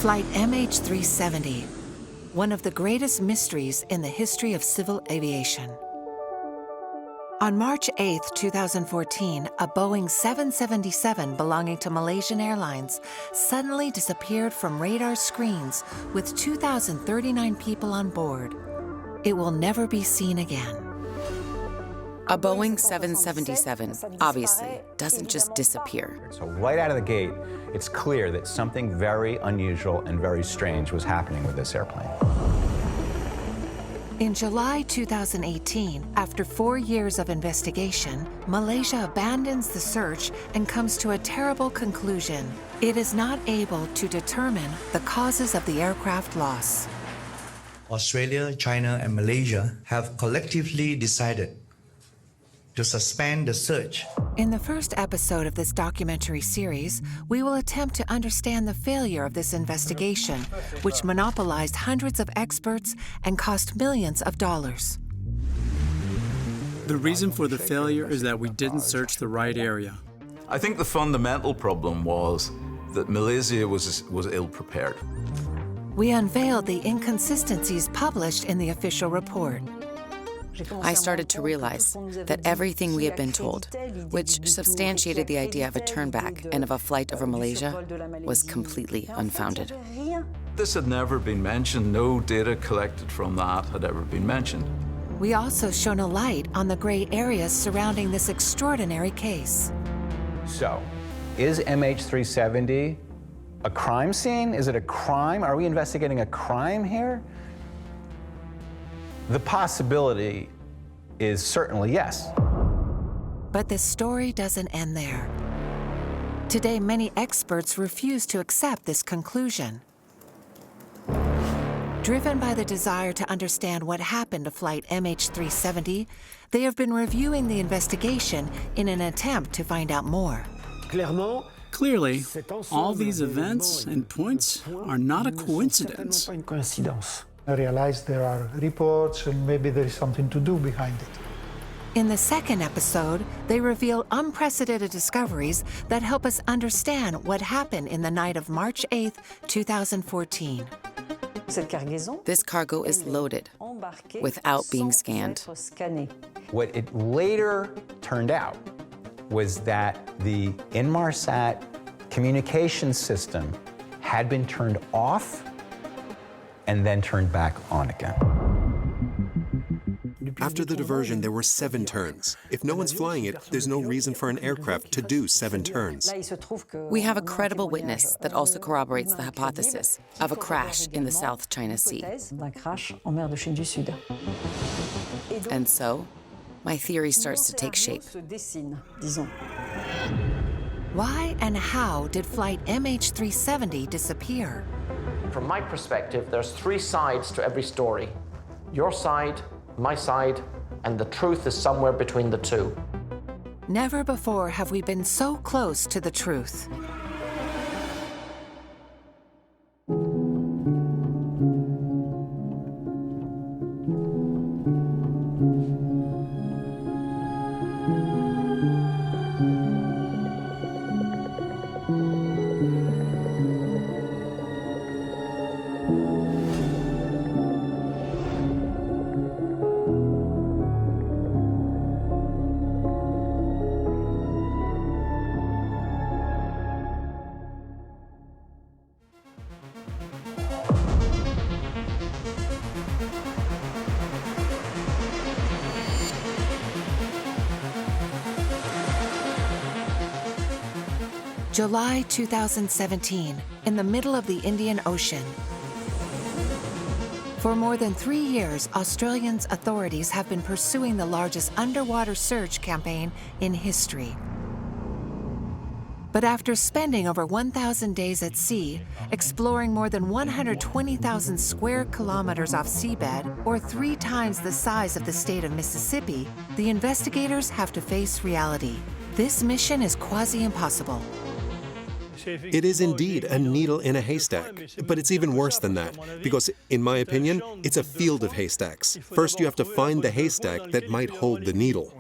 Flight MH370, one of the greatest mysteries in the history of civil aviation. On March 8, 2014, a Boeing 777 belonging to Malaysian Airlines suddenly disappeared from radar screens with 2,039 people on board. It will never be seen again. A Boeing 777, obviously, doesn't just disappear. So right out of the gate, it's clear that something very unusual and very strange was happening with this airplane. In July 2018, after 4 years of investigation, Malaysia abandons the search and comes to a terrible conclusion. It is not able to determine the causes of the aircraft loss. Australia, China, and Malaysia have collectively decided to suspend the search. In the first episode of this documentary series, we will attempt to understand the failure of this investigation, which monopolized hundreds of experts and cost millions of dollars. The reason for the failure is that we didn't search the right area. I think the fundamental problem was that Malaysia was ill-prepared. We unveiled the inconsistencies published in the official report. I started to realize that everything we had been told, which substantiated the idea of a turnback and of a flight over Malaysia, was completely unfounded. This had never been mentioned. No data collected from that had ever been mentioned. We also shone a light on the gray areas surrounding this extraordinary case. So, is MH370 a crime scene? Is it a crime? Are we investigating a crime here? The possibility is certainly yes. But this story doesn't end there. Today, many experts refuse to accept this conclusion. Driven by the desire to understand what happened to Flight MH370, they have been reviewing the investigation in an attempt to find out more. Clearly, all these events and points are not a coincidence. I realize there are reports and maybe there is something to do behind it. In the second episode, they reveal unprecedented discoveries that help us understand what happened in the night of March 8, 2014. This cargo is loaded without being scanned. What it later turned out was that the Inmarsat communication system had been turned off and then turned back on again. After the diversion, there were 7 turns. If no one's flying it, there's no reason for an aircraft to do 7 turns. We have a credible witness that also corroborates the hypothesis of a crash in the South China Sea. And so, my theory starts to take shape. Why and how did Flight MH370 disappear? From my perspective, there's 3 sides to every story. Your side, my side, and the truth is somewhere between the 2. Never before have we been so close to the truth. July 2017, in the middle of the Indian Ocean. For more than 3 years, Australian authorities have been pursuing the largest underwater search campaign in history. But after spending over 1,000 days at sea, exploring more than 120,000 square kilometers off seabed, or 3 times the size of the state of Mississippi, the investigators have to face reality. This mission is quasi-impossible. It is indeed a needle in a haystack, but it's even worse than that, because, in my opinion, it's a field of haystacks. First, you have to find the haystack that might hold the needle.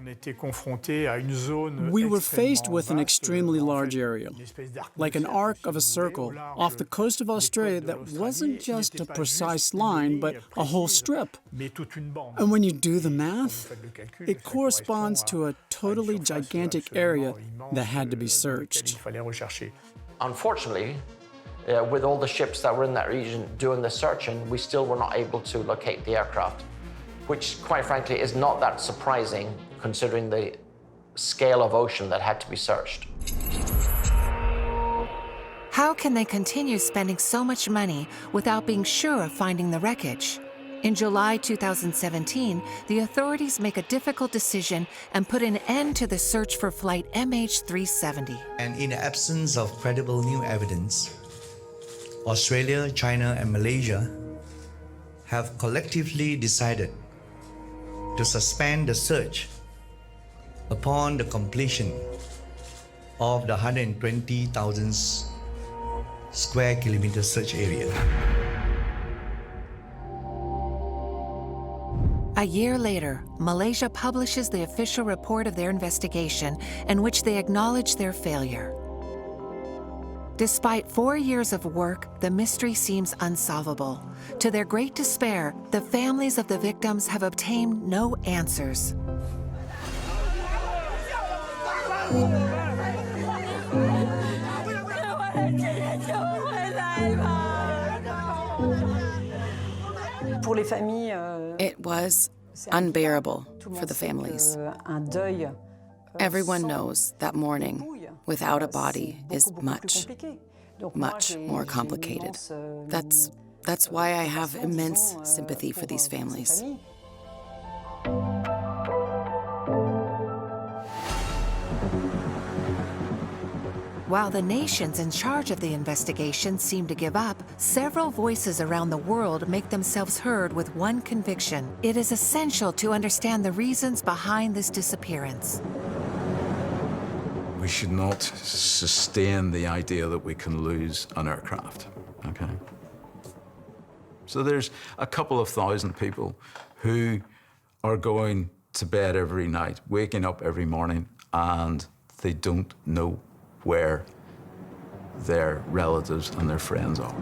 We were faced with an extremely large area, like an arc of a circle off the coast of Australia that wasn't just a precise line, but a whole strip. And when you do the math, it corresponds to a totally gigantic area that had to be searched. Unfortunately, with all the ships that were in that region doing the searching, we still were not able to locate the aircraft, which, quite frankly, is not that surprising considering the scale of ocean that had to be searched. How can they continue spending so much money without being sure of finding the wreckage? In July 2017, the authorities make a difficult decision and put an end to the search for flight MH370. And in the absence of credible new evidence, Australia, China, and Malaysia have collectively decided to suspend the search upon the completion of the 120,000 square kilometer search area. A year later, Malaysia publishes the official report of their investigation in which they acknowledge their failure. Despite 4 years of work, the mystery seems unsolvable. To their great despair, the families of the victims have obtained no answers. It was unbearable for the families. Everyone knows that mourning without a body is much, much more complicated. That's why I have immense sympathy for these families. While the nations in charge of the investigation seem to give up, several voices around the world make themselves heard with one conviction. It is essential to understand the reasons behind this disappearance. We should not sustain the idea that we can lose an aircraft, okay? So there's a couple of thousand people who are going to bed every night, waking up every morning, and they don't know where their relatives and their friends are.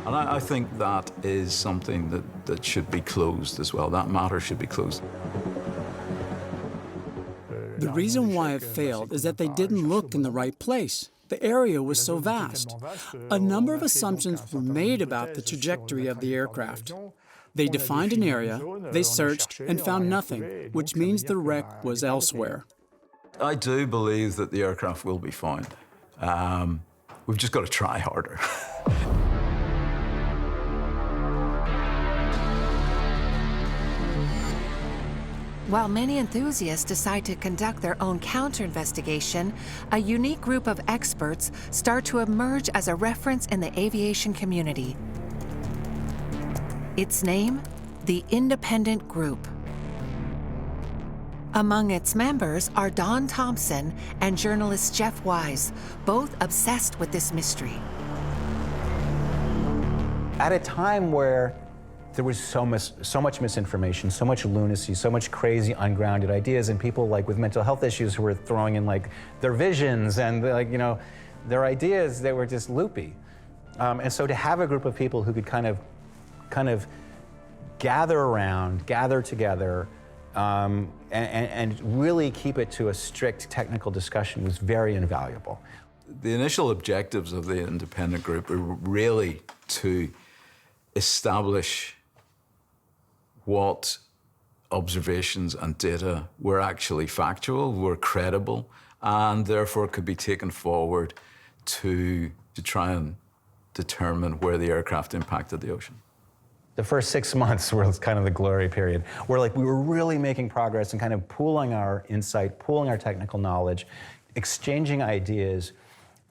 And I think that is something that should be closed as well. That matter should be closed. The reason why it failed is that they didn't look in the right place. The area was so vast. A number of assumptions were made about the trajectory of the aircraft. They defined an area, they searched, and found nothing, which means the wreck was elsewhere. I do believe that the aircraft will be found. We've just got to try harder. While many enthusiasts decide to conduct their own counter-investigation, a unique group of experts start to emerge as a reference in the aviation community. Its name? The Independent Group. Among its members are Don Thompson and journalist Jeff Wise, both obsessed with this mystery. At a time where there was so much misinformation, so much lunacy, so much crazy, ungrounded ideas, and people like with mental health issues who were throwing in like their visions and their ideas that were just loopy. And so to have a group of people who could kind of gather together, and really keep it to a strict technical discussion was very invaluable. The initial objectives of the independent group were really to establish what observations and data were actually factual, were credible, and therefore could be taken forward to try and determine where the aircraft impacted the ocean. The first 6 months was kind of the glory period, where we were really making progress and kind of pooling our insight, pooling our technical knowledge, exchanging ideas,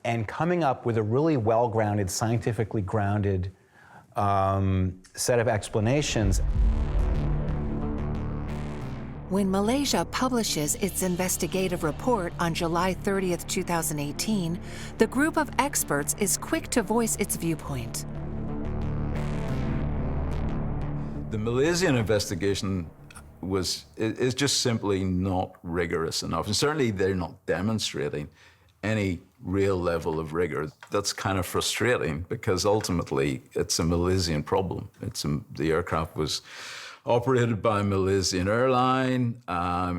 and coming up with a really well-grounded, scientifically grounded set of explanations. When Malaysia publishes its investigative report on July 30th, 2018, the group of experts is quick to voice its viewpoint. The Malaysian investigation is just simply not rigorous enough. And certainly they're not demonstrating any real level of rigor. That's kind of frustrating because ultimately it's a Malaysian problem. The aircraft was operated by a Malaysian airline,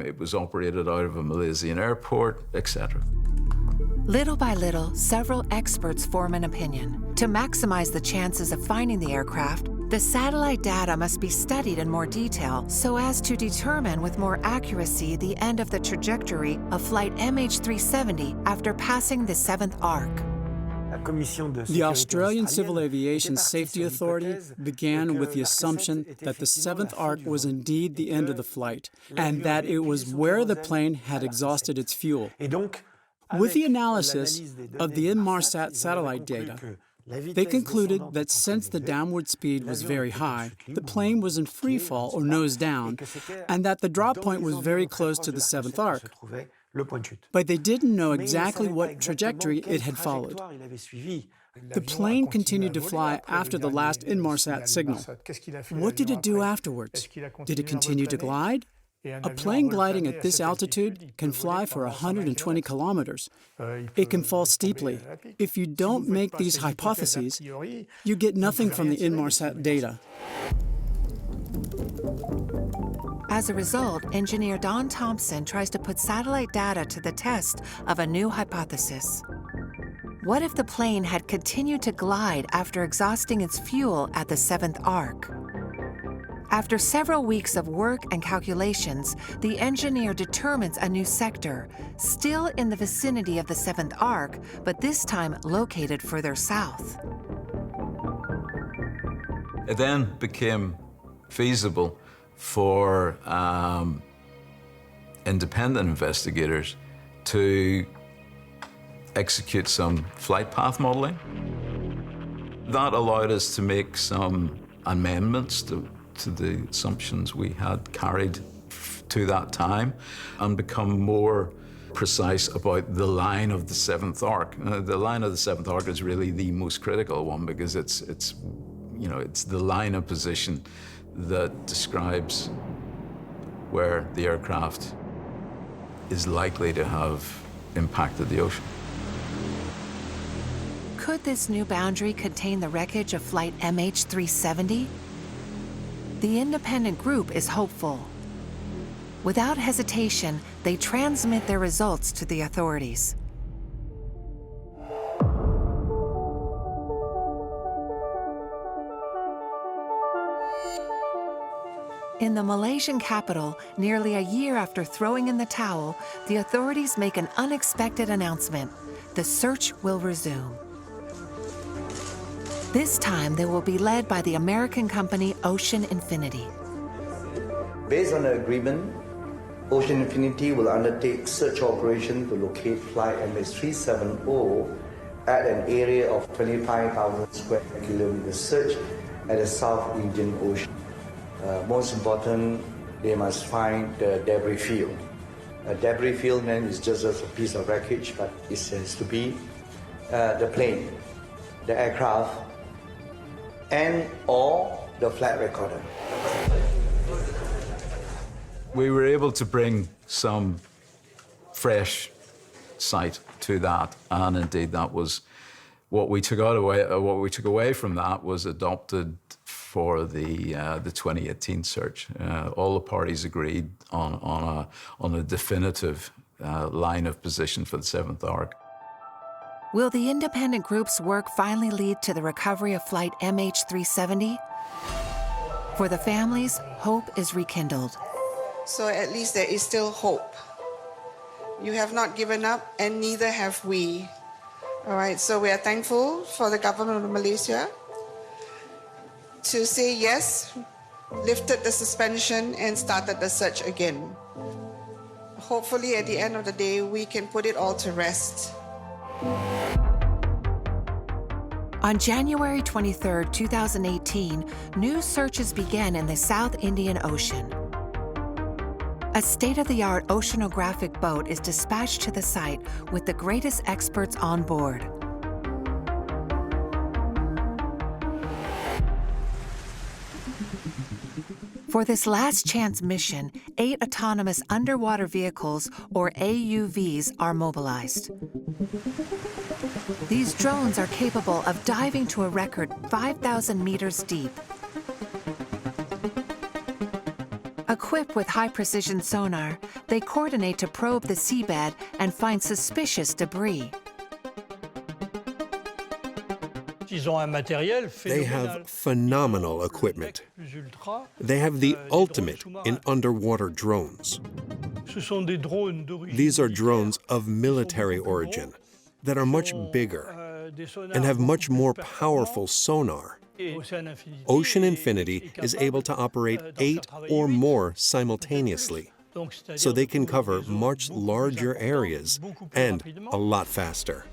it was operated out of a Malaysian airport, etc. Little by little, several experts form an opinion. To maximize the chances of finding the aircraft, the satellite data must be studied in more detail so as to determine with more accuracy the end of the trajectory of flight MH370 after passing the 7th arc. The Australian Civil Aviation Safety Authority began with the assumption that the 7th arc was indeed the end of the flight, and that it was where the plane had exhausted its fuel. With the analysis of the Inmarsat satellite data, they concluded that since the downward speed was very high, the plane was in free fall or nose down, and that the drop point was very close to the 7th arc. But they didn't know exactly what trajectory it had followed. The plane continued to fly after the last Inmarsat signal. What did it do afterwards? Did it continue to glide? A plane gliding at this altitude can fly for 120 kilometers. It can fall steeply. If you don't make these hypotheses, you get nothing from the Inmarsat data. As a result, engineer Don Thompson tries to put satellite data to the test of a new hypothesis. What if the plane had continued to glide after exhausting its fuel at the 7th arc? After several weeks of work and calculations, the engineer determines a new sector, still in the vicinity of the 7th arc, but this time located further south. It then became feasible for independent investigators to execute some flight path modeling. That allowed us to make some amendments to the assumptions we had carried to that time and become more precise about the line of the 7th arc. The line of the 7th arc is really the most critical one because it's the line of position that describes where the aircraft is likely to have impacted the ocean. Could this new boundary contain the wreckage of flight MH370? The independent group is hopeful. Without hesitation, they transmit their results to the authorities. In the Malaysian capital, nearly a year after throwing in the towel, the authorities make an unexpected announcement. The search will resume. This time, they will be led by the American company Ocean Infinity. Based on the agreement, Ocean Infinity will undertake search operation to locate flight MH370 at an area of 25,000 square kilometers search at the South Indian Ocean. Most important, they must find the debris field. A debris field then is just a piece of wreckage, but it has to be the plane, the aircraft, and or the flight recorder. We were able to bring some fresh sight to that, and indeed that was what we took away from that was adopted for the 2018 search. All the parties agreed on a definitive line of position for the 7th arc. Will the independent group's work finally lead to the recovery of flight MH370? For the families, hope is rekindled. So at least there is still hope. You have not given up, and neither have we. All right, so we are thankful for the government of Malaysia to say yes, lifted the suspension and started the search again. Hopefully at the end of the day, we can put it all to rest. On January 23, 2018, new searches began in the South Indian Ocean. A state-of-the-art oceanographic boat is dispatched to the site with the greatest experts on board. For this last chance mission, 8 autonomous underwater vehicles, or AUVs, are mobilized. These drones are capable of diving to a record 5,000 meters deep. Equipped with high-precision sonar, they coordinate to probe the seabed and find suspicious debris. They have phenomenal equipment. They have the ultimate in underwater drones. These are drones of military origin that are much bigger and have much more powerful sonar. Ocean Infinity is able to operate 8 or more simultaneously, so they can cover much larger areas and a lot faster.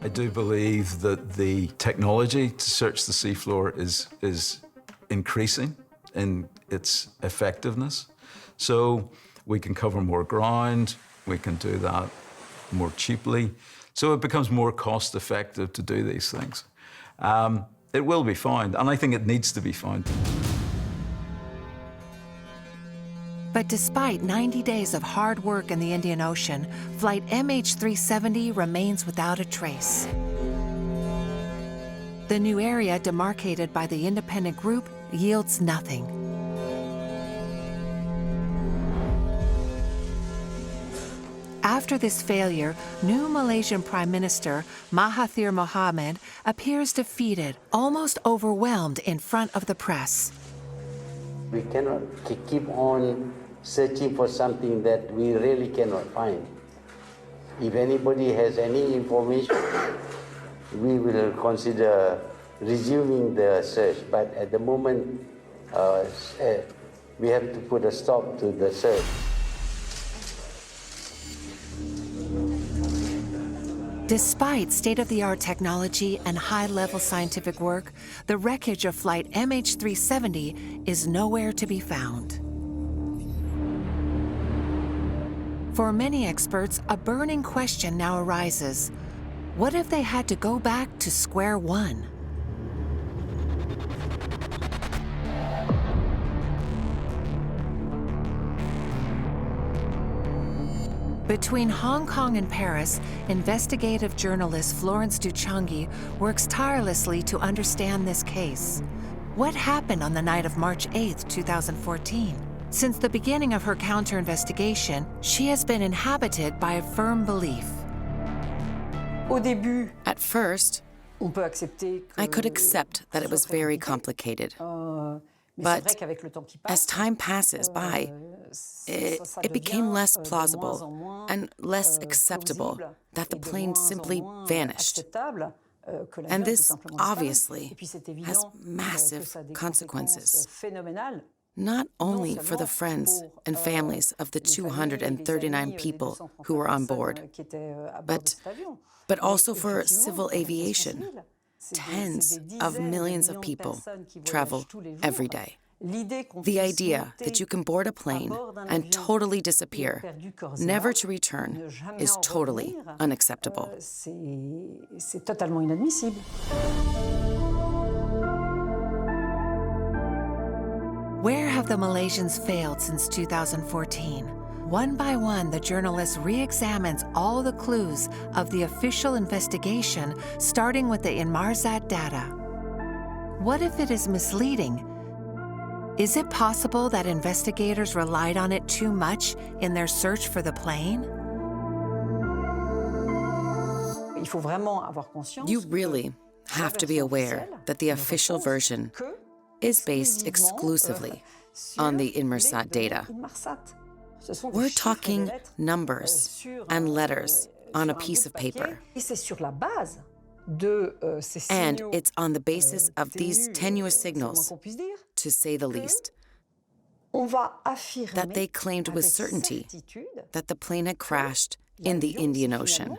I do believe that the technology to search the seafloor is increasing in its effectiveness. So we can cover more ground, we can do that more cheaply. So it becomes more cost effective to do these things. It will be found, and I think it needs to be found. But despite 90 days of hard work in the Indian Ocean, flight MH370 remains without a trace. The new area demarcated by the independent group yields nothing. After this failure, new Malaysian Prime Minister Mahathir Mohamad appears defeated, almost overwhelmed in front of the press. We cannot keep on searching for something that we really cannot find. If anybody has any information, we will consider resuming the search. But at the moment, we have to put a stop to the search. Despite state-of-the-art technology and high-level scientific work, the wreckage of flight MH370 is nowhere to be found. For many experts, a burning question now arises. What if they had to go back to square one? Between Hong Kong and Paris, investigative journalist Florence de Changy works tirelessly to understand this case. What happened on the night of March 8, 2014? Since the beginning of her counter-investigation, she has been inhabited by a firm belief. At first, I could accept that it was very complicated. But as time passes by, it became less plausible and less acceptable that the plane simply vanished. And this, obviously, has massive consequences, not only for the friends and families of the 239 people who were on board, but also for civil aviation. Tens of millions of people travel every day. The idea that you can board a plane and totally disappear, never to return, is totally unacceptable. Where have the Malaysians failed since 2014? One by one, the journalist re-examines all the clues of the official investigation, starting with the Inmarsat data. What if it is misleading? Is it possible that investigators relied on it too much in their search for the plane? You really have to be aware that the official version is based exclusively on the Inmarsat data. We're talking numbers and letters on a piece of paper. And it's on the basis of these tenuous signals, to say the least, that they claimed with certainty that the plane had crashed in the Indian Ocean.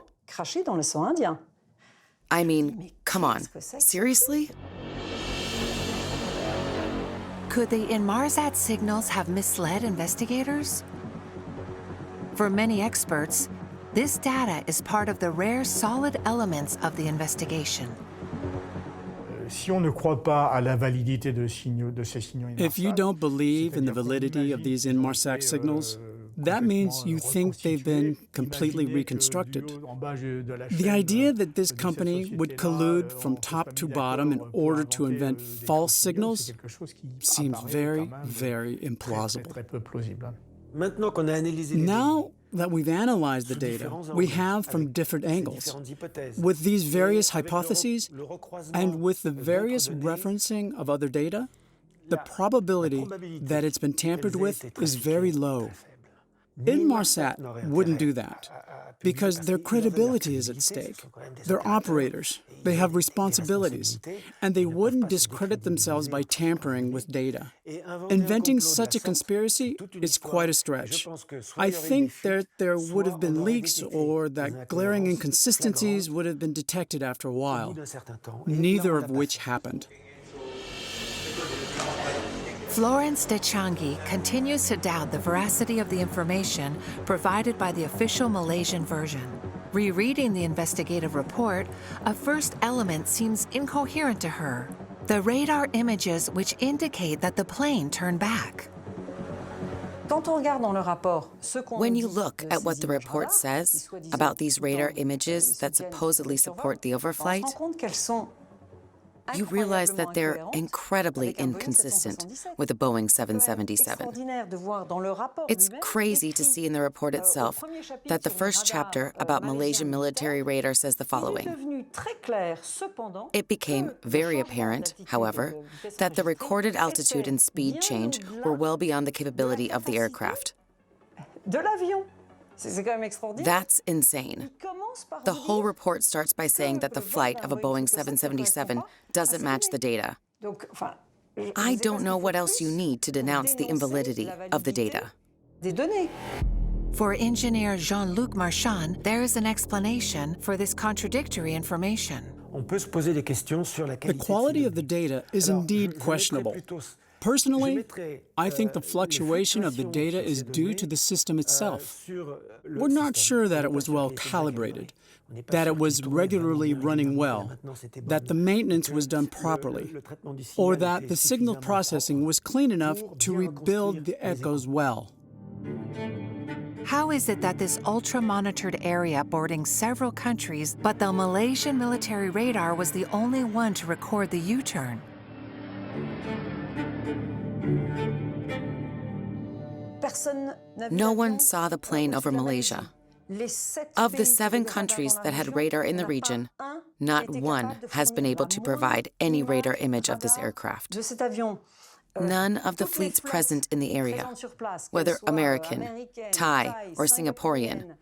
I mean, come on, seriously? Could the Inmarsat signals have misled investigators? For many experts, this data is part of the rare solid elements of the investigation. If you don't believe in the validity of these Inmarsat signals, that means you think they've been completely reconstructed. The idea that this company would collude from top to bottom in order to invent false signals seems very, very implausible. Now that we've analyzed the data we have from different angles, with these various hypotheses and with the various referencing of other data, the probability that it's been tampered with is very low. Inmarsat wouldn't do that because their credibility is at stake. They're operators, they have responsibilities, and they wouldn't discredit themselves by tampering with data. Inventing such a conspiracy is quite a stretch. I think that there would have been leaks or that glaring inconsistencies would have been detected after a while, neither of which happened. Florence de Changy continues to doubt the veracity of the information provided by the official Malaysian version. Rereading the investigative report, a first element seems incoherent to her: the radar images which indicate that the plane turned back. When you look at what the report says about these radar images that supposedly support the overflight, you realize that they're incredibly inconsistent with the Boeing 777. It's crazy to see in the report itself that the first chapter about Malaysian military radar says the following. It became very apparent, however, that the recorded altitude and speed change were well beyond the capability of the aircraft. That's insane. The whole report starts by saying that the flight of a Boeing 777 doesn't match the data. I don't know what else you need to denounce the invalidity of the data. For engineer Jean-Luc Marchand, there is an explanation for this contradictory information. The quality of the data is indeed questionable. Personally, I think the fluctuation of the data is due to the system itself. We're not sure that it was well calibrated, that it was regularly running well, that the maintenance was done properly, or that the signal processing was clean enough to rebuild the echoes well. How is it that this ultra-monitored area boarding several countries, but the Malaysian military radar was the only one to record the U-turn? No one saw the plane over Malaysia. Of the 7 countries that had radar in the region, not one has been able to provide any radar image of this aircraft. None of the fleets present in the area, whether American, Thai, or Singaporean,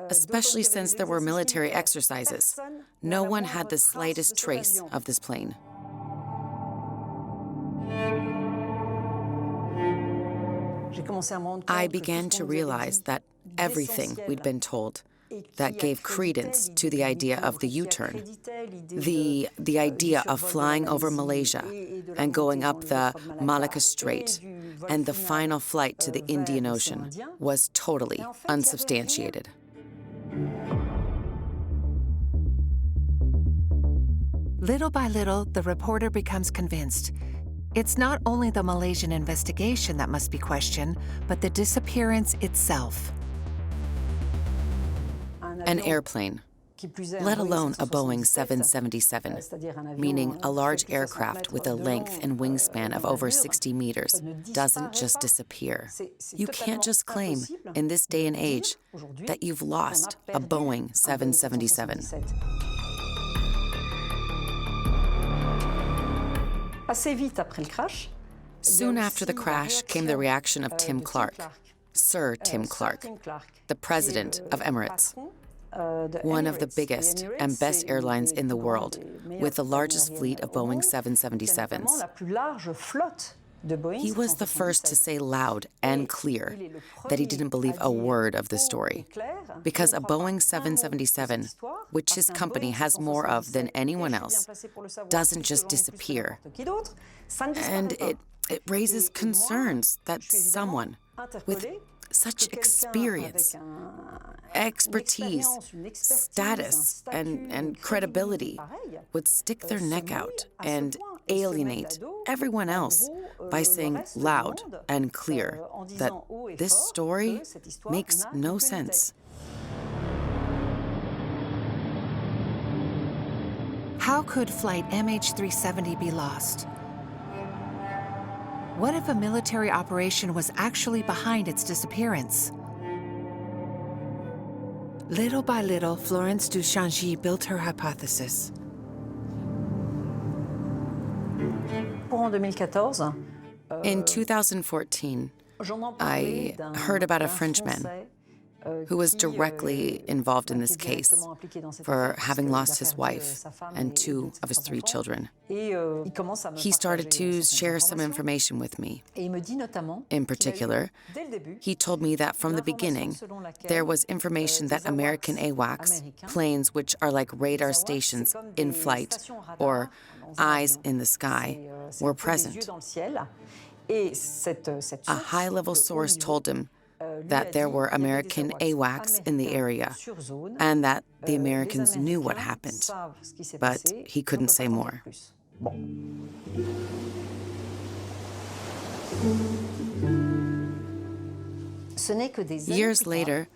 especially since there were military exercises, no one had the slightest trace of this plane. I began to realize that everything we'd been told that gave credence to the idea of the U-turn, the idea of flying over Malaysia and going up the Malacca Strait and the final flight to the Indian Ocean was totally unsubstantiated. Little by little, the reporter becomes convinced. It's not only the Malaysian investigation that must be questioned, but the disappearance itself. An airplane, let alone a Boeing 777, meaning a large aircraft with a length and wingspan of over 60 meters, doesn't just disappear. You can't just claim, in this day and age, that you've lost a Boeing 777. Soon after the crash came the reaction of Tim Clark, Sir Tim Clark, the president of Emirates, one of the biggest and best airlines in the world, with the largest fleet of Boeing 777s. He was the first to say loud and clear that he didn't believe a word of the story, because a Boeing 777, which his company has more of than anyone else, doesn't just disappear. And it raises concerns that someone with such experience, expertise, status, and credibility would stick their neck out and alienate everyone else by saying loud and clear that this story makes no sense. How could flight MH370 be lost? What if a military operation was actually behind its disappearance? Little by little, Florence de Changy built her hypothesis. In 2014, I heard about a Frenchman who was directly involved in this case for having lost his wife and 2 of his 3 children. He started to share some information with me. In particular, he told me that from the beginning, there was information that American AWACS, planes which are like radar stations in flight or eyes in the sky, were present. A high-level source told him that there were American AWACS in the area and that the Americans knew what happened, but he couldn't say more. Years later,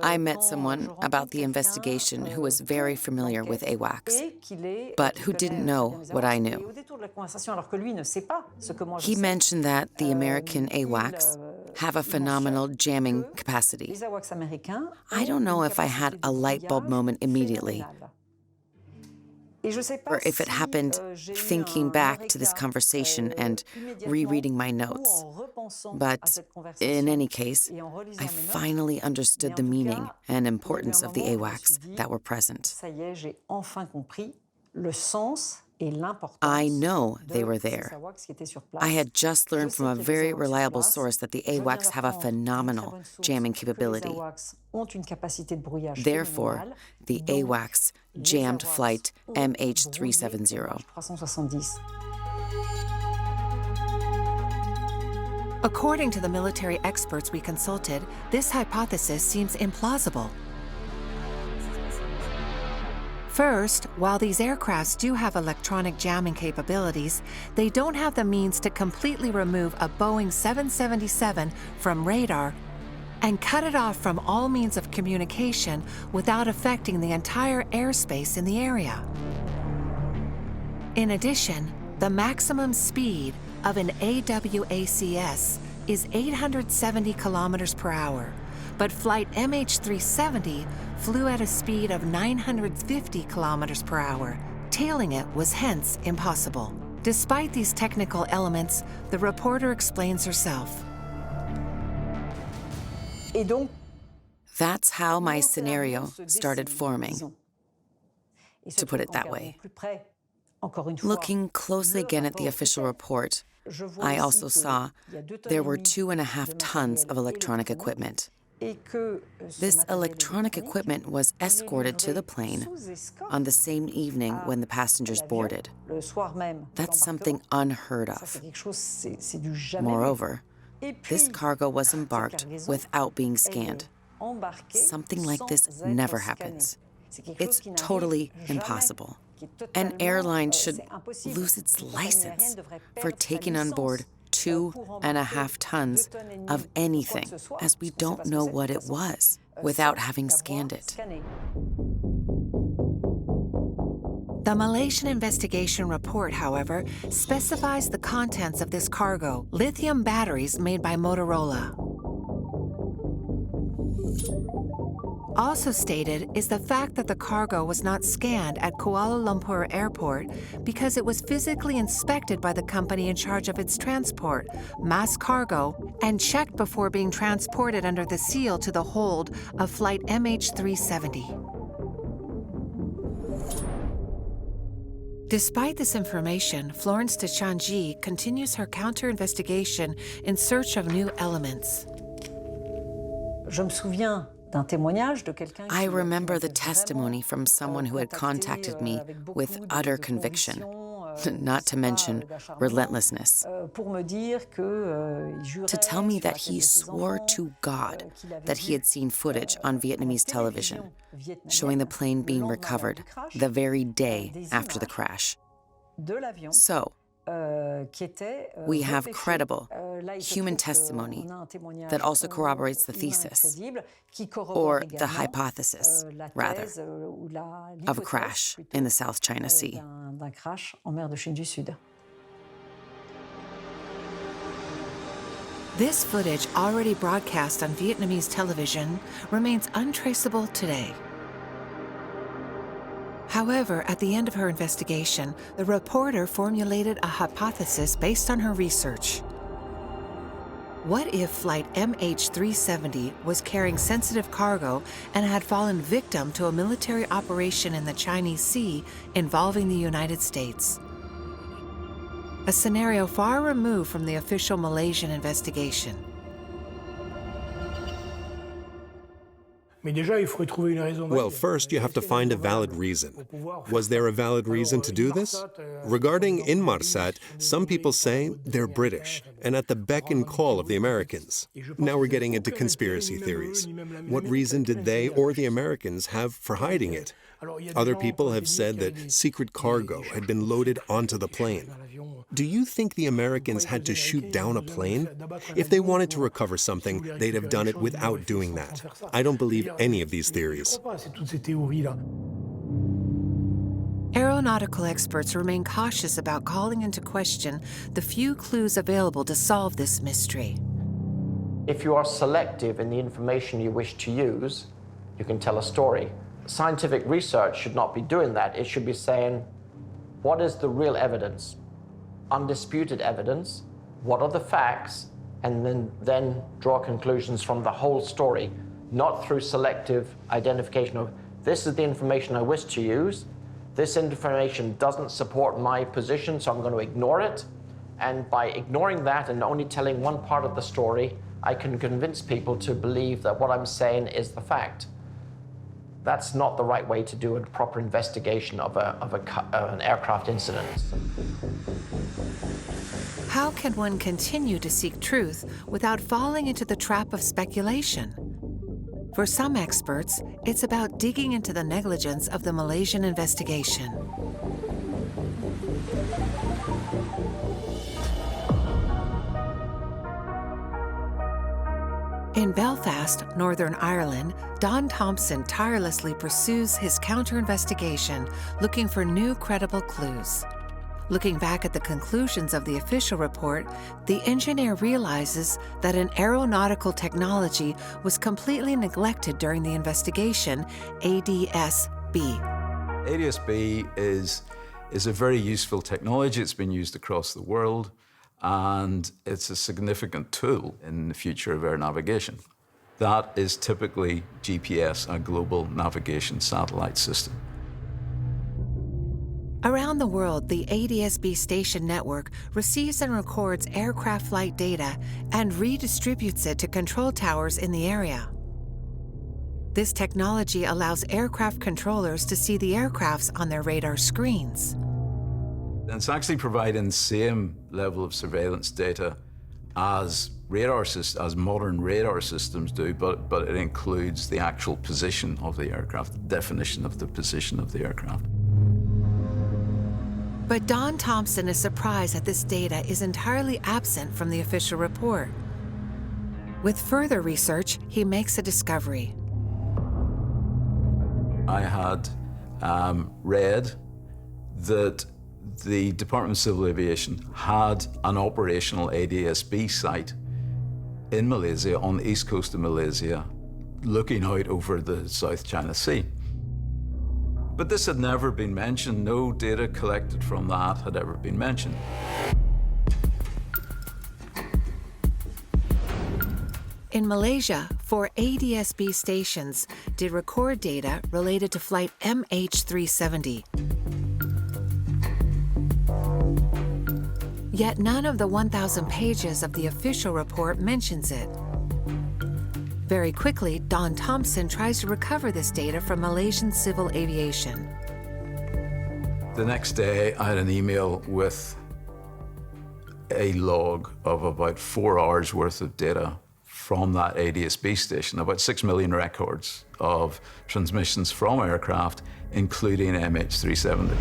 I met someone about the investigation who was very familiar with AWACS, but who didn't know what I knew. He mentioned that the American AWACS have a phenomenal jamming capacity. I don't know if I had a light bulb moment immediately, or if it happened thinking back to this conversation and rereading my notes. But in any case, I finally understood the meaning and importance of the AWACS that were present. I know they were there. I had just learned from a very reliable source that the AWACS have a phenomenal jamming capability. Therefore, the AWACS jammed flight MH370. According to the military experts we consulted, this hypothesis seems implausible. First, while these aircrafts do have electronic jamming capabilities, they don't have the means to completely remove a Boeing 777 from radar and cut it off from all means of communication without affecting the entire airspace in the area. In addition, the maximum speed of an AWACS is 870 kilometers per hour, but flight MH370 flew at a speed of 950 kilometers per hour. Tailing it was hence impossible. Despite these technical elements, the reporter explains herself. That's how my scenario started forming, to put it that way. Looking closely again at the official report, I also saw there were 2.5 tons of electronic equipment. This electronic equipment was escorted to the plane on the same evening when the passengers boarded. That's something unheard of. Moreover, this cargo was embarked without being scanned. Something like this never happens. It's totally impossible. An airline should lose its license for taking on board 2.5 tons of anything, as we don't know what it was, without having scanned it. The Malaysian investigation report, however, specifies the contents of this cargo: lithium batteries made by Motorola. Also stated is the fact that the cargo was not scanned at Kuala Lumpur Airport because it was physically inspected by the company in charge of its transport, mass cargo, and checked before being transported under the seal to the hold of flight MH370. Despite this information, Florence de Changy continues her counter-investigation in search of new elements. I remember the testimony from someone who had contacted me with utter conviction, not to mention relentlessness, to tell me that he swore to God that he had seen footage on Vietnamese television showing the plane being recovered the very day after the crash. So, we have credible human testimony that also corroborates the thesis, or the hypothesis, rather, of a crash in the South China Sea. This footage, already broadcast on Vietnamese television, remains untraceable today. However, at the end of her investigation, the reporter formulated a hypothesis based on her research. What if Flight MH370 was carrying sensitive cargo and had fallen victim to a military operation in the Chinese Sea involving the United States? A scenario far removed from the official Malaysian investigation. Well, first you have to find a valid reason. Was there a valid reason to do this? Regarding Inmarsat, some people say they're British and at the beck and call of the Americans. Now we're getting into conspiracy theories. What reason did they or the Americans have for hiding it? Other people have said that secret cargo had been loaded onto the plane. Do you think the Americans had to shoot down a plane? If they wanted to recover something, they'd have done it without doing that. I don't believe any of these theories. Aeronautical experts remain cautious about calling into question the few clues available to solve this mystery. If you are selective in the information you wish to use, you can tell a story. Scientific research should not be doing that. It should be saying, what is the real evidence? Undisputed evidence, what are the facts, and then draw conclusions from the whole story, not through selective identification of, this is the information I wish to use, this information doesn't support my position, so I'm going to ignore it, and by ignoring that and only telling one part of the story, I can convince people to believe that what I'm saying is the fact. That's not the right way to do a proper investigation of an aircraft incident. How can one continue to seek truth without falling into the trap of speculation? For some experts, it's about digging into the negligence of the Malaysian investigation. In Belfast, Northern Ireland, Don Thompson tirelessly pursues his counter-investigation, looking for new credible clues. Looking back at the conclusions of the official report, the engineer realizes that an aeronautical technology was completely neglected during the investigation, ADS-B. ADS-B is a very useful technology. It's been used across the world, and it's a significant tool in the future of air navigation. That is typically GPS, a global navigation satellite system. Around the world, the ADS-B station network receives and records aircraft flight data and redistributes it to control towers in the area. This technology allows aircraft controllers to see the aircrafts on their radar screens. It's actually providing the same level of surveillance data as modern radar systems do, but it includes the actual position of the aircraft, the definition of the position of the aircraft. But Don Thompson is surprised that this data is entirely absent from the official report. With further research, he makes a discovery. I had read that the Department of Civil Aviation had an operational ADS-B site in Malaysia, on the east coast of Malaysia, looking out over the South China Sea. But this had never been mentioned. No data collected from that had ever been mentioned. In Malaysia, 4 ADS-B stations did record data related to flight MH370. Yet none of the 1,000 pages of the official report mentions it. Very quickly, Don Thompson tries to recover this data from Malaysian Civil Aviation. The next day, I had an email with a log of about 4 hours worth of data from that ADS-B station, about 6 million records of transmissions from aircraft, including MH370.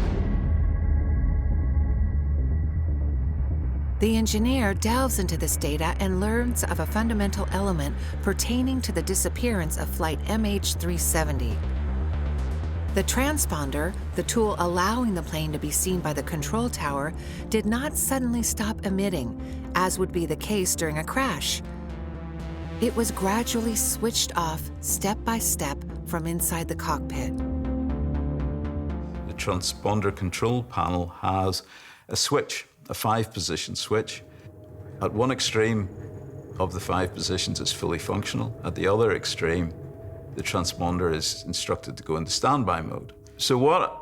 The engineer delves into this data and learns of a fundamental element pertaining to the disappearance of flight MH370. The transponder, the tool allowing the plane to be seen by the control tower, did not suddenly stop emitting, as would be the case during a crash. It was gradually switched off, step by step, from inside the cockpit. The transponder control panel has a switch, a 5-position switch. At one extreme of the 5 positions, it's fully functional. At the other extreme, the transponder is instructed to go into standby mode. So what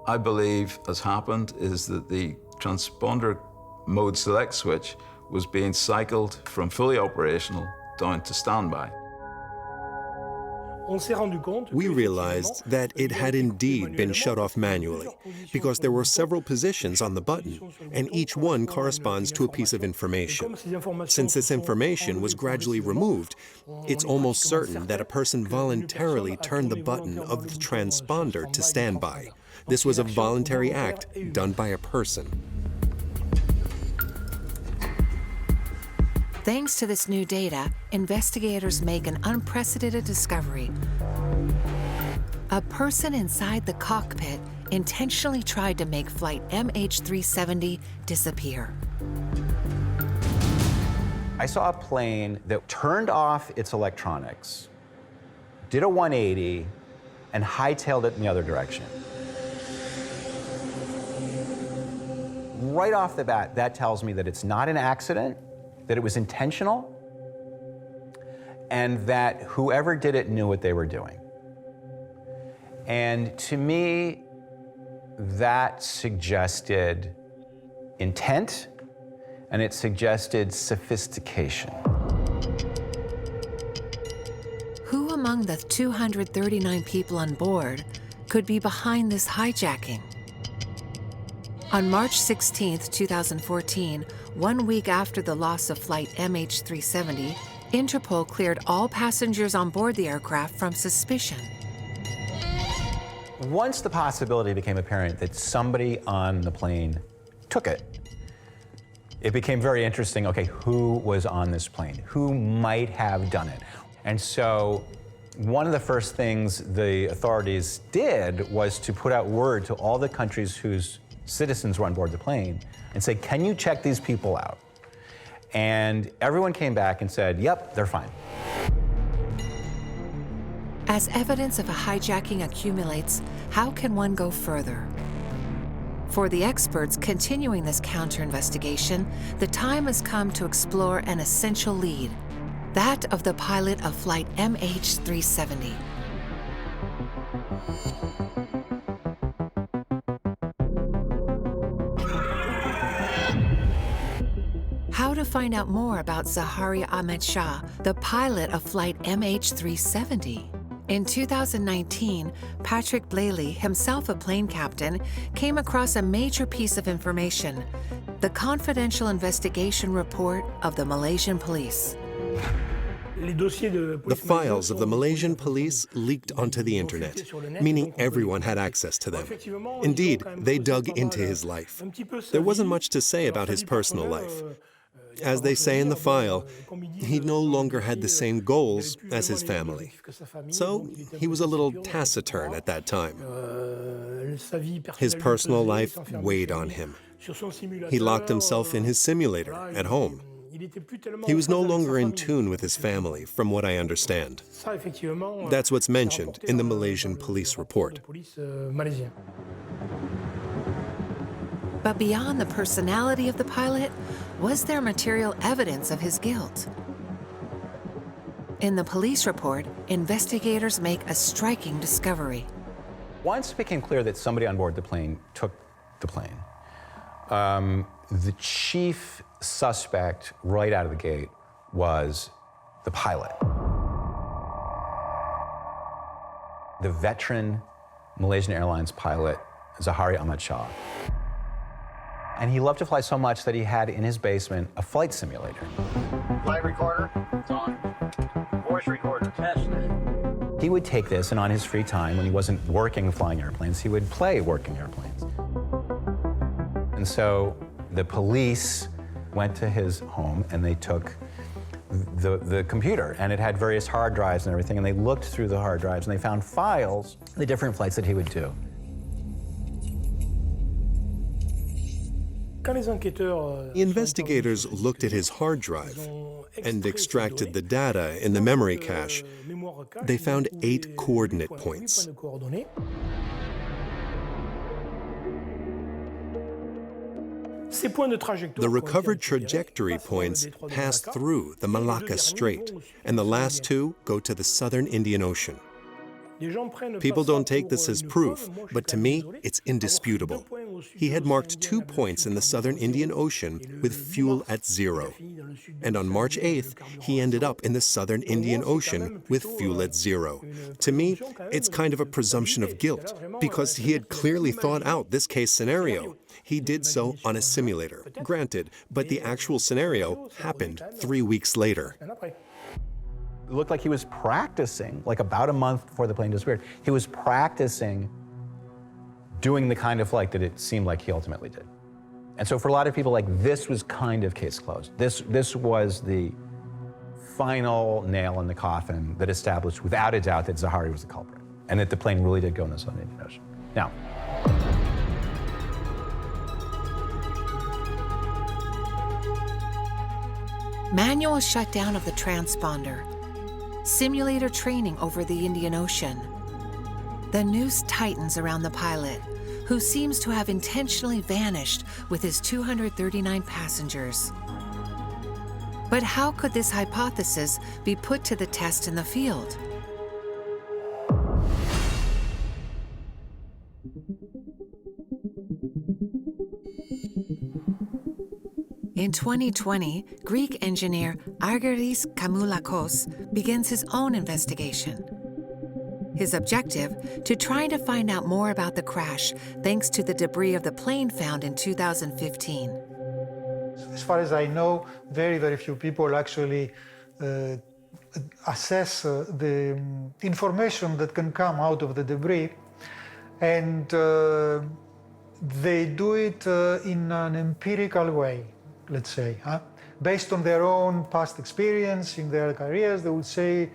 I believe has happened is that the transponder mode select switch was being cycled from fully operational down to standby. We realized that it had indeed been shut off manually because there were several positions on the button, and each one corresponds to a piece of information. Since this information was gradually removed, it's almost certain that a person voluntarily turned the button of the transponder to standby. This was a voluntary act done by a person. Thanks to this new data, investigators make an unprecedented discovery. A person inside the cockpit intentionally tried to make flight MH370 disappear. I saw a plane that turned off its electronics, did a 180, and hightailed it in the other direction. Right off the bat, that tells me that it's not an accident, that it was intentional, and that whoever did it knew what they were doing. And to me, that suggested intent, and it suggested sophistication. Who among the 239 people on board could be behind this hijacking? On March 16, 2014, 1 week after the loss of flight MH370, Interpol cleared all passengers on board the aircraft from suspicion. Once the possibility became apparent that somebody on the plane took it, it became very interesting, okay, who was on this plane? Who might have done it? And so one of the first things the authorities did was to put out word to all the countries whose citizens were on board the plane and say, can you check these people out? And everyone came back and said, yep, they're fine. As evidence of a hijacking accumulates, how can one go further? For the experts continuing this counter-investigation, the time has come to explore an essential lead, that of the pilot of flight MH370. How to find out more about Zaharia Ahmed Shah, the pilot of flight MH370? In 2019, Patrick Blaley, himself a plane captain, came across a major piece of information, the confidential investigation report of the Malaysian police. The files of the Malaysian police leaked onto the internet, meaning everyone had access to them. Indeed, they dug into his life. There wasn't much to say about his personal life. As they say in the file, he no longer had the same goals as his family. So he was a little taciturn at that time. His personal life weighed on him. He locked himself in his simulator at home. He was no longer in tune with his family, from what I understand. That's what's mentioned in the Malaysian police report. But beyond the personality of the pilot, was there material evidence of his guilt? In the police report, investigators make a striking discovery. Once it became clear that somebody on board the plane took the plane, The chief suspect right out of the gate was the pilot. The veteran Malaysian Airlines pilot, Zahari Ahmad Shah. And he loved to fly so much that he had in his basement a flight simulator. Flight recorder, it's on. Voice recorder, test. He would take this, and on his free time, when he wasn't working flying airplanes, he would play working airplanes. And so the police went to his home and they took the computer, and it had various hard drives and everything, and they looked through the hard drives and they found files, the different flights that he would do. Investigators looked at his hard drive and extracted the data in the memory cache. They found 8 coordinate points. The recovered trajectory points pass through the Malacca Strait, and the last 2 go to the southern Indian Ocean. People don't take this as proof, but to me, it's indisputable. He had marked 2 points in the southern Indian Ocean with fuel at 0. And on March 8th, he ended up in the southern Indian Ocean with fuel at 0. To me, it's kind of a presumption of guilt, because he had clearly thought out this case scenario. He did so on a simulator, granted, but the actual scenario happened 3 weeks later. It looked like he was practicing, like about a month before the plane disappeared, he was practicing doing the kind of flight that it seemed like he ultimately did. And so for a lot of people, like, this was kind of case closed. This was the final nail in the coffin that established without a doubt that Zahari was the culprit and that the plane really did go in the Southern Indian Ocean. Now, manual shutdown of the transponder, simulator training over the Indian Ocean. The noose tightens around the pilot, who seems to have intentionally vanished with his 239 passengers. But how could this hypothesis be put to the test in the field? In 2020, Greek engineer Argyris Kamoulakos begins his own investigation. His objective, to try to find out more about the crash thanks to the debris of the plane found in 2015. As far as I know, very, very few people actually assess the information that can come out of the debris, and they do it in an empirical way, let's say. Based on their own past experience in their careers, they would say,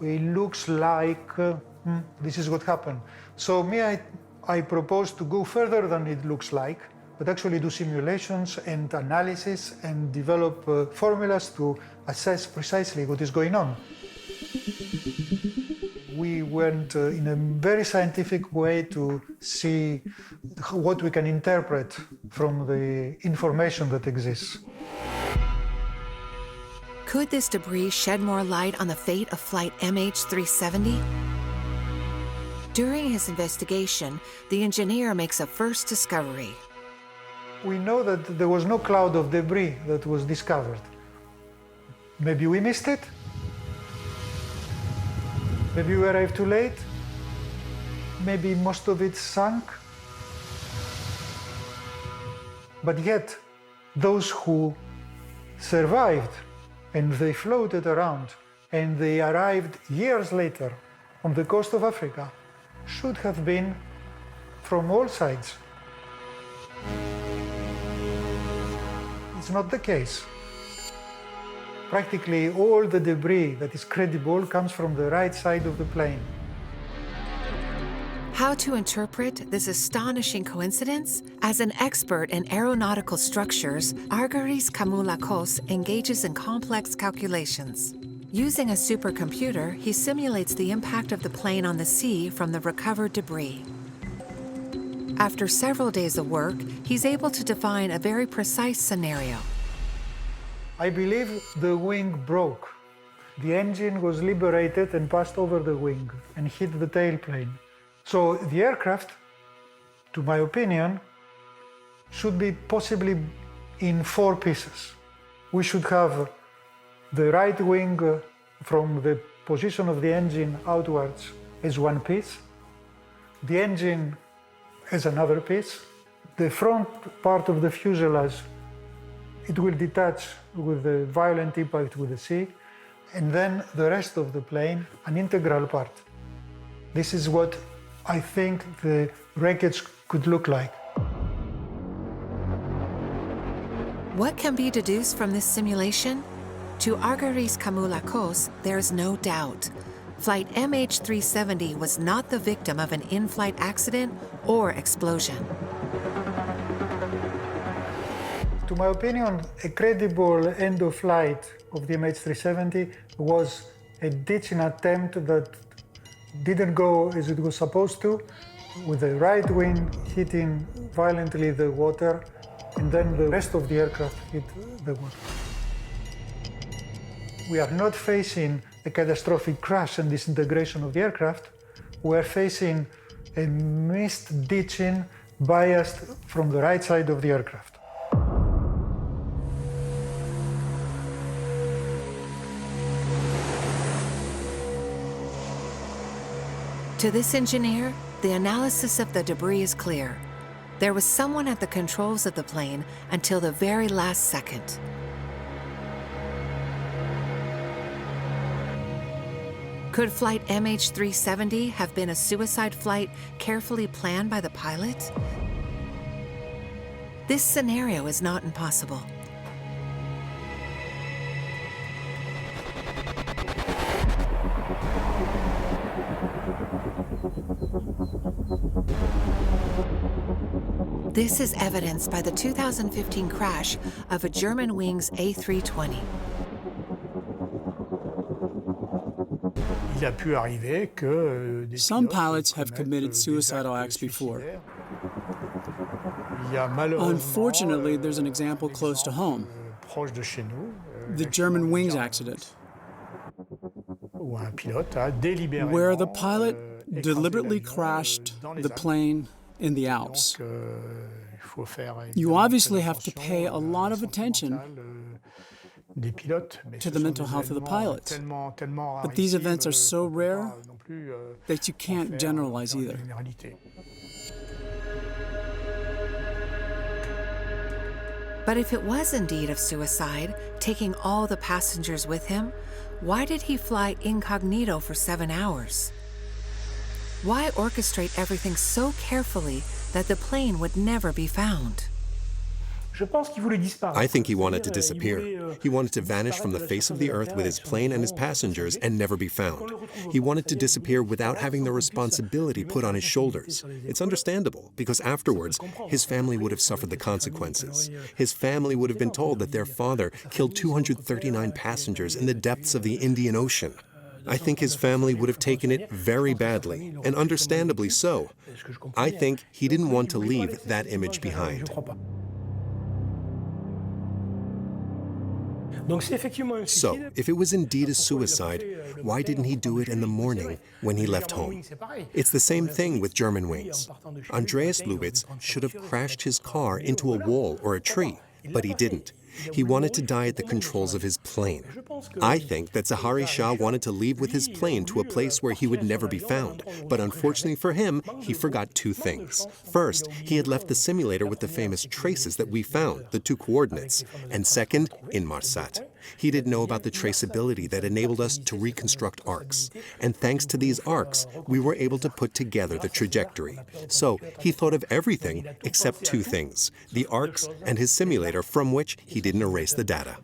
it looks like this is what happened. So I propose to go further than it looks like, but actually do simulations and analysis and develop formulas to assess precisely what is going on. We went in a very scientific way to see what we can interpret from the information that exists. Could this debris shed more light on the fate of flight MH370? During his investigation, the engineer makes a first discovery. We know that there was no cloud of debris that was discovered. Maybe we missed it? Maybe we arrived too late? Maybe most of it sunk? But yet, those who survived and they floated around and they arrived years later on the coast of Africa should have been from all sides. It's not the case. Practically all the debris that is credible comes from the right side of the plane. How to interpret this astonishing coincidence? As an expert in aeronautical structures, Argyris Kamoulakos engages in complex calculations. Using a supercomputer, he simulates the impact of the plane on the sea from the recovered debris. After several days of work, he's able to define a very precise scenario. I believe the wing broke. The engine was liberated and passed over the wing and hit the tailplane. So the aircraft, to my opinion, should be possibly in 4 pieces. We should have the right wing from the position of the engine outwards as one piece, the engine as another piece, the front part of the fuselage, it will detach with the violent impact with the sea, and then the rest of the plane, an integral part. This is what I think the wreckage could look like. What can be deduced from this simulation? To Argyris Kamulakos, there is no doubt. Flight MH370 was not the victim of an in-flight accident or explosion. To my opinion, a credible end of flight of the MH370 was a ditching attempt that didn't go as it was supposed to, with the right wing hitting violently the water, and then the rest of the aircraft hit the water. We are not facing a catastrophic crash and disintegration of the aircraft. We are facing a missed ditching biased from the right side of the aircraft. To this engineer, the analysis of the debris is clear. There was someone at the controls of the plane until the very last second. Could flight MH370 have been a suicide flight carefully planned by the pilot? This scenario is not impossible. This is evidenced by the 2015 crash of a Germanwings A320. Some pilots have committed suicidal acts before. Unfortunately, there's an example close to home, the Germanwings accident, where the pilot deliberately crashed the plane in the Alps. You obviously have to pay a lot of attention to the mental health of the pilot. But these events are so rare that you can't generalize either. But if it was indeed of suicide, taking all the passengers with him, why did he fly incognito for 7 hours? Why orchestrate everything so carefully that the plane would never be found? I think he wanted to disappear. He wanted to vanish from the face of the earth with his plane and his passengers and never be found. He wanted to disappear without having the responsibility put on his shoulders. It's understandable, because afterwards, his family would have suffered the consequences. His family would have been told that their father killed 239 passengers in the depths of the Indian Ocean. I think his family would have taken it very badly, and understandably so. I think he didn't want to leave that image behind. So, if it was indeed a suicide, why didn't he do it in the morning when he left home? It's the same thing with Germanwings. Andreas Lubitz should have crashed his car into a wall or a tree, but he didn't. He wanted to die at the controls of his plane. I think that Zaharie Shah wanted to leave with his plane to a place where he would never be found. But unfortunately for him, he forgot 2 things. First, he had left the simulator with the famous traces that we found, the 2 coordinates. And second, Inmarsat. He didn't know about the traceability that enabled us to reconstruct arcs. And thanks to these arcs, we were able to put together the trajectory. So he thought of everything except 2 things, the arcs and his simulator, from which he didn't erase the data.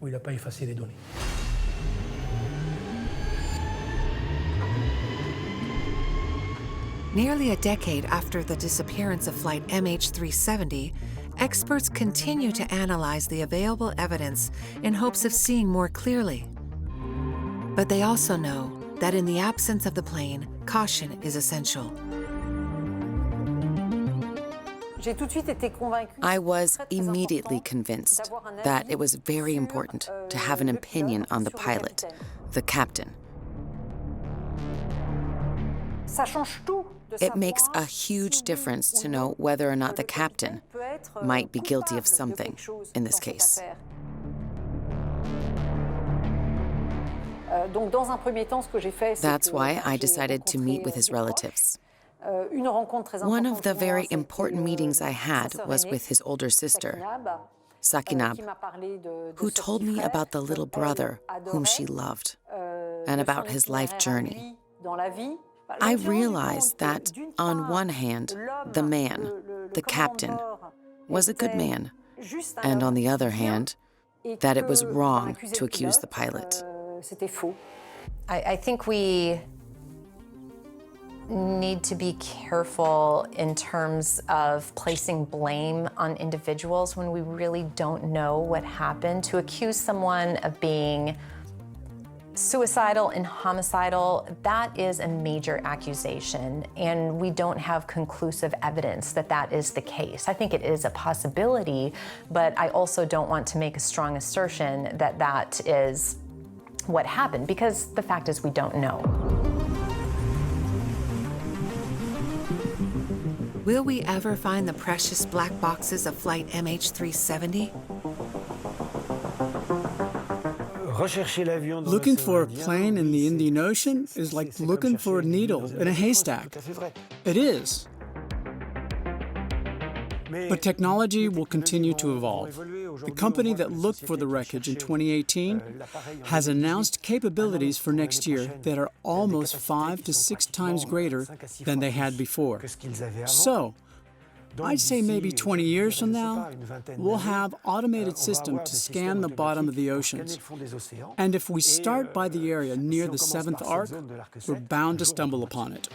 Nearly a decade after the disappearance of flight MH370, experts continue to analyze the available evidence in hopes of seeing more clearly. But they also know that in the absence of the plane, caution is essential. I was immediately convinced that it was very important to have an opinion on the pilot, the captain. It makes a huge difference to know whether or not the captain, might be guilty of something in this case. That's why I decided to meet with his relatives. One of the very important meetings I had was with his older sister, Sakinab, who told me about the little brother whom she loved and about his life journey. I realized that, on one hand, the man, the captain, was a good man, and on the other hand, that it was wrong to accuse the pilot. I think we need to be careful in terms of placing blame on individuals when we really don't know what happened. To accuse someone of being suicidal and homicidal, that is a major accusation, and we don't have conclusive evidence that that is the case. I think it is a possibility, but I also don't want to make a strong assertion that that is what happened, because the fact is we don't know. Will we ever find the precious black boxes of flight MH370? Looking for a plane in the Indian Ocean is like looking for a needle in a haystack. It is. But technology will continue to evolve. The company that looked for the wreckage in 2018 has announced capabilities for next year that are almost 5 to 6 times greater than they had before. So, I'd say maybe 20 years from now, we'll have automated systems to scan the bottom of the oceans. And if we start by the area near the 7th arc, we're bound to stumble upon it.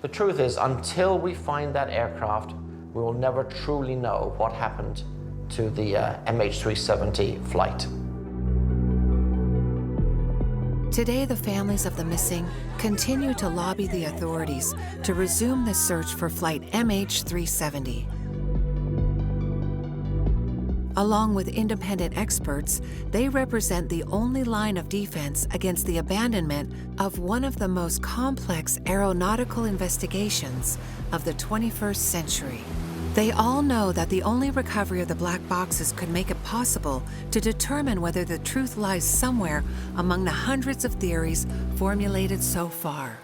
The truth is, until we find that aircraft, we will never truly know what happened to the MH370 flight. Today, the families of the missing continue to lobby the authorities to resume the search for flight MH370. Along with independent experts, they represent the only line of defense against the abandonment of one of the most complex aeronautical investigations of the 21st century. They all know that the only recovery of the black boxes could make it possible to determine whether the truth lies somewhere among the hundreds of theories formulated so far.